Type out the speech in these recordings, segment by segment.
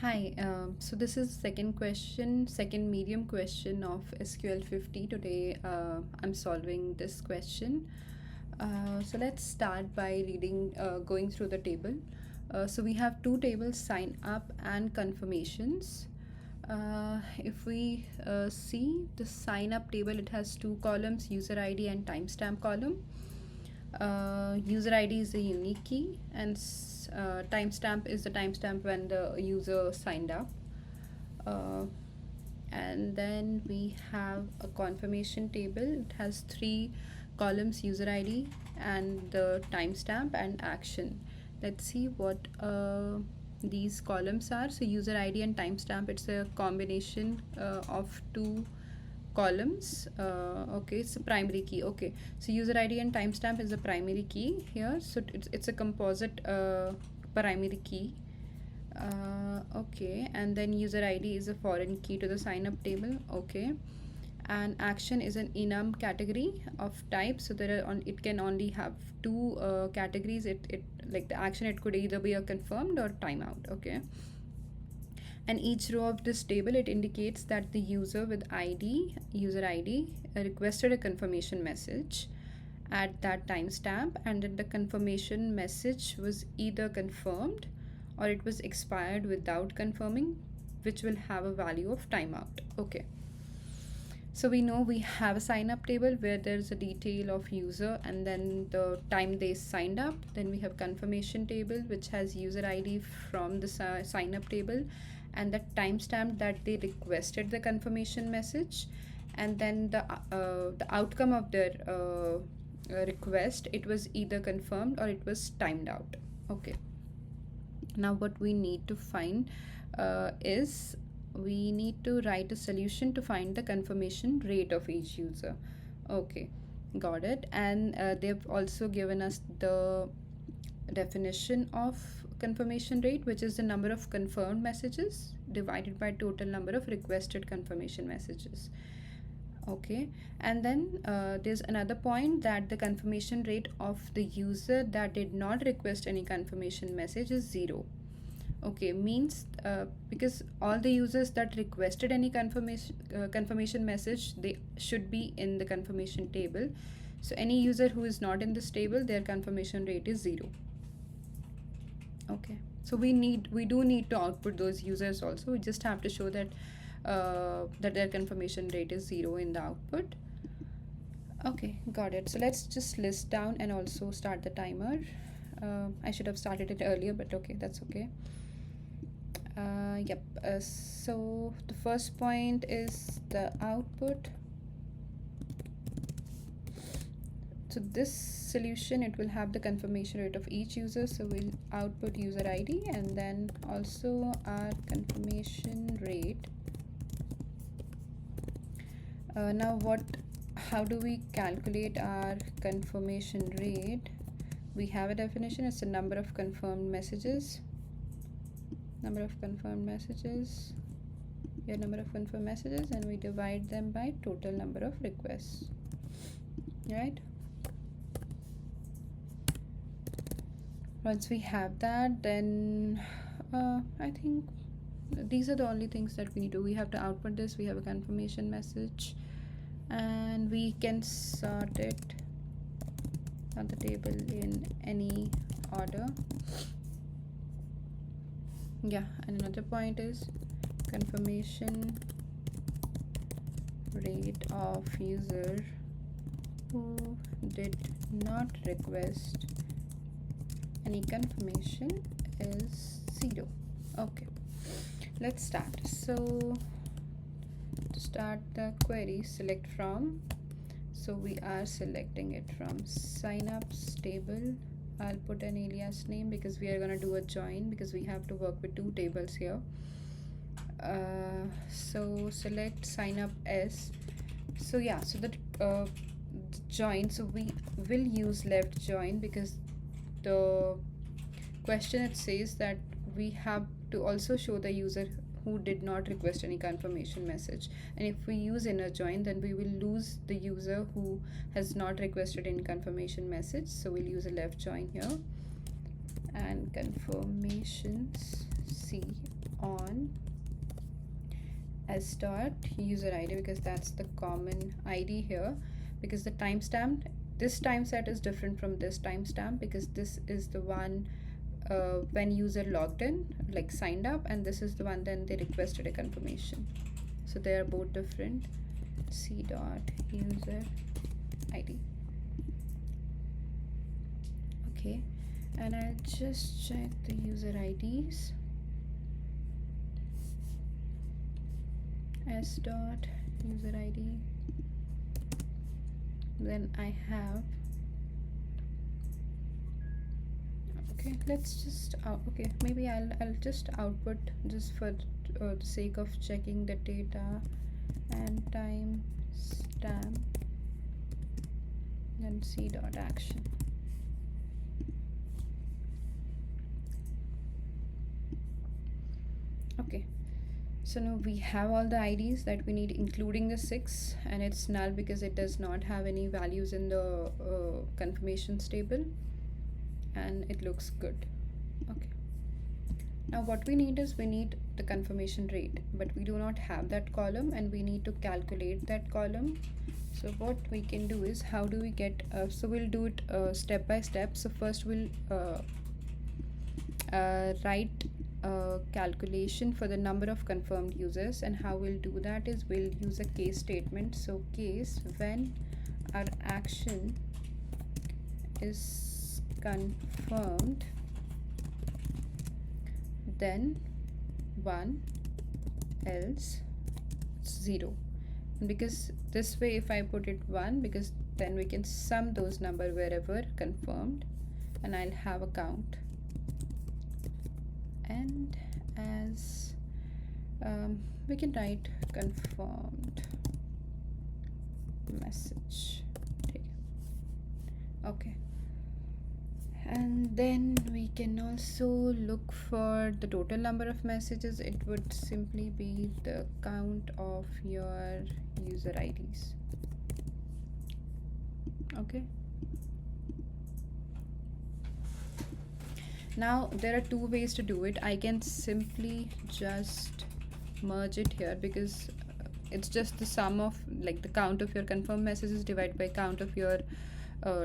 Hi, so this is second medium question of SQL 50. Today I'm solving this question. So let's start by going through the table. So we have two tables, sign up and confirmations. If we see the sign up table, it has two columns, user ID and timestamp column. User ID is a unique key, and timestamp is the timestamp when the user signed up. Uh, and then we have a confirmation table. It has three columns, user ID and the timestamp and action. Let's see what these columns are. So user ID and timestamp, it's a combination of two columns. Okay, it's a primary key. Okay, so user ID and timestamp is the primary key here. So it's a composite primary key. Okay, and then user ID is a foreign key to the sign up table. Okay, and action is an enum category of type. So there are it can only have two categories. It like the action, it could either be a confirmed or timeout. Okay, and each row of this table, it indicates that the user with user ID requested a confirmation message at that timestamp, and that the confirmation message was either confirmed or it was expired without confirming, which will have a value of timeout. Okay, so we know we have a sign up table where there's a detail of user and then the time they signed up. Then we have confirmation table which has user ID from the sign up table and the timestamp that they requested the confirmation message, and then the outcome of their request, it was either confirmed or it was timed out. Okay, now what we need to find is we need to write a solution to find the confirmation rate of each user. Okay, got it. And they've also given us the definition of confirmation rate, which is the number of confirmed messages divided by total number of requested confirmation messages. Okay, and then there's another point that the confirmation rate of the user that did not request any confirmation message is 0. Okay, means because all the users that requested any confirmation message, they should be in the confirmation table. So any user who is not in this table, their confirmation rate is 0. Okay, so we do need to output those users also. We just have to show that that their confirmation rate is 0 in the output. Okay, got it. So let's just list down and also start the timer. I should have started it earlier, but okay, that's okay. Yep, so the first point is the output. So this solution, it will have the confirmation rate of each user. So we'll output user ID and then also our confirmation rate. Now how do we calculate our confirmation rate? We have a definition. It's the number of confirmed messages. Number of confirmed messages, and we divide them by total number of requests, right? Once we have that, then I think these are the only things that we need to. We have to output this. We have a confirmation message and we can sort it on the table in any order. Yeah, and another point is confirmation rate of user who did not request any confirmation is 0. Okay, let's start. So to start the query, select from. So we are selecting it from signups table. I'll put an alias name because we are going to do a join because we have to work with two tables here. So select sign up S. So yeah, so that join, so we will use left join because the question, it says that we have to also show the user who did not request any confirmation message, and if we use inner join, then we will lose the user who has not requested any confirmation message. So we'll use a left join here, and confirmations C on s dot user id, because that's the common id here, because the timestamp, this time set is different from this timestamp, because this is the one when user logged in, like signed up, and this is the one then they requested a confirmation. So they are both different. C dot user id. Okay, and I'll just check the user IDs. S dot user ID. Then I have, okay, let's just okay, maybe I'll just output just for the sake of checking the data, and time stamp, then C dot action. Okay, so now we have all the IDs that we need, including the 6, and it's null because it does not have any values in the confirmations table, and it looks good. Okay, now what we need is, we need the confirmation rate, but we do not have that column, and we need to calculate that column. So what we can do is, how do we get, so we'll do it step by step. So first we'll write a calculation for the number of confirmed users, and how we'll do that is, we'll use a case statement. So case, when our action is confirmed, then 1, else 0. Because this way, if I put it 1, because then we can sum those number wherever confirmed, and I'll have a count. And as we can write confirmed message. Okay, and then we can also look for the total number of messages. It would simply be the count of your user IDs. Okay, now there are two ways to do it. I can simply just merge it here, because it's just the sum of, like, the count of your confirmed messages divided by count of your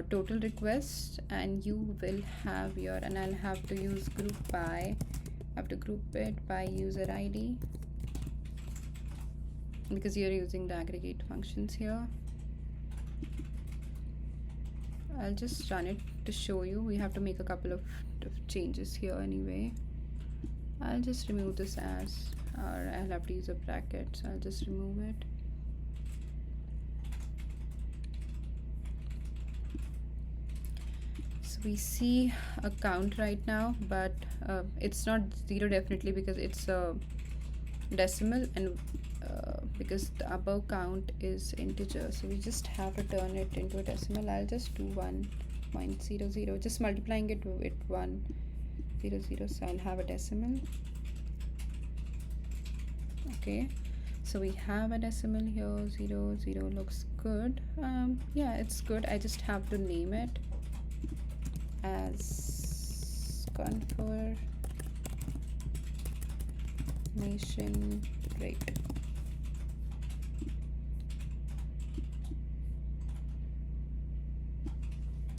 total requests, and you will have your, and I'll have to use group by, I have to group it by user ID, because you're using the aggregate functions here. I'll just run it to show you. We have to make a couple of changes here anyway. I'll just remove this as, or I'll have to use a bracket, so I'll just remove it. So we see a count right now, but it's not 0 definitely, because it's a decimal, and because the above count is integer, so we just have to turn it into a decimal. I'll just do 1.00, just multiplying it with 100, so I'll have a decimal. Okay, so we have a decimal here. 00 looks good. Yeah, it's good. I just have to name it as confirmation rate.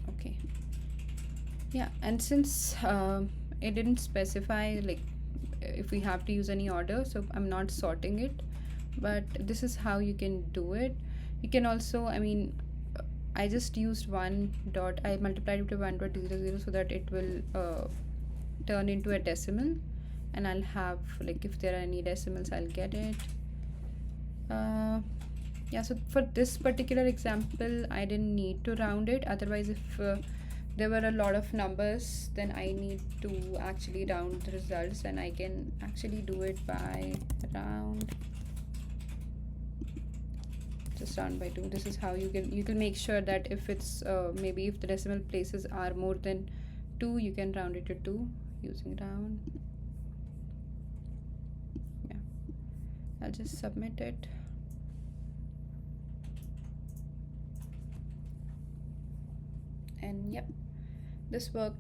Okay, yeah, and since it didn't specify, like, if we have to use any order, so I'm not sorting it, but this is how you can do it. You can also, I mean, I just used I multiplied it to 1.00, so that it will turn into a decimal, and I'll have, like, if there are any decimals, I'll get it. Yeah, so for this particular example, I didn't need to round it. Otherwise, if there were a lot of numbers, then I need to actually round the results, and I can actually do it by round, just round by 2. This is how you can make sure that if it's maybe if the decimal places are more than 2, you can round it to 2 using round. Yeah, I'll just submit it. And yep, this worked